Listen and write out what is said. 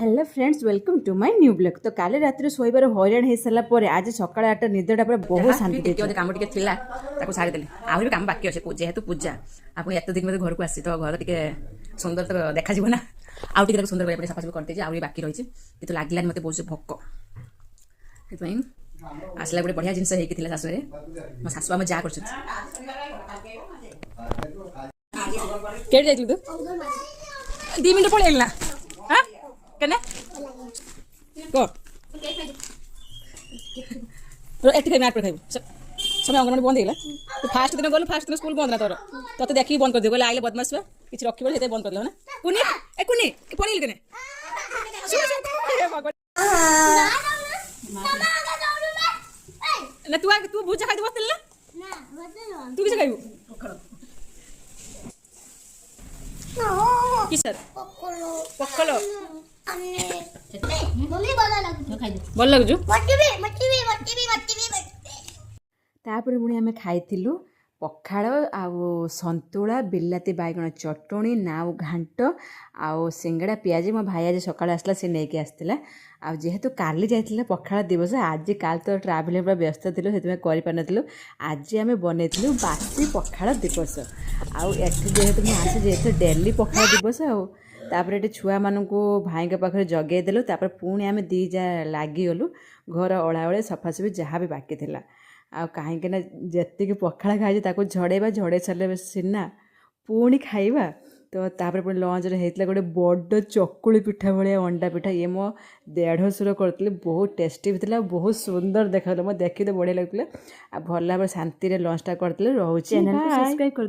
Hello friends welcome to my new blog. तो काले रात शोबार हईराण हो सारा पर आज सकाल 8 निदटा पूरा बहुत शांति काम टे थिला ताको सारी देली आहुरी काम बाकी अच्छे जेहेतु पूजा आपन एत दिन घर को आसी तो घर टे सुंदर तो देखा जीव ना आउ टे सुंदर करने सफासफी करते आहुरी बाकी रही तो लगे मत बहुत भोक से आसला गोटे बढ़िया जिनस होती शाशुरे मो शाशु आम जा कर तू 2 मिनट पड़े ना हाँ कने को एटी मार्क पर खाइबू समय अंगनवाड़ी बंद होगा तो फास्ट दिन गलु फास्ट दिन स्कूल बंद ना तोर तो देखिए बंद कर दे बोले आइले बदमाश हुआ किसी रखी बोले बंद कर ना कुनी पड़ी कने ना तू भुजा खाई बसते ना तू किसे खाइबू किसर पक्कलो भल लगुच तापर पुणी आम खाई पखाड़ आउ संतुला बिलाती बैगण चटणी नाउ घांट आउ सिंगड़ा पियाज मो भाई आज सकाଳେ आसला से नहीं आसला आ जेहेतु काली जाइथिला पखाड़ दिवस आज काल तो ट्राभेलिंग पूरा व्यस्त थिलु सेति करि पार नथिलु आज आमे बनेथिलु बासी पखाड़ दिवस आउ एठी जेहेतु मु आसे जेहेतु डेली पखाड़ दिवस आउ तापर एटी छुआ मानू भाई पाखे जगे देलु तापर पुणी आमे दी जा लागी गलु घर ओळाओळे सफासफी जहाँ भी बाकी थिला आ कहीं जी पखाड़ खाई ताको झड़ेबा झड़े सारे सीना पुणी खाइबा तो तापर पुणी लंच होता गोटे बड़ चकुली पिठा भाया अंडा पिठा ये मो देढ़शुर करते बहुत टेस्टी भी बहुत सुंदर देखा मो देखी तो बढ़िया लगुला आ भल भाव शांति लंचटा करते रोचे सब्सक्राइब कर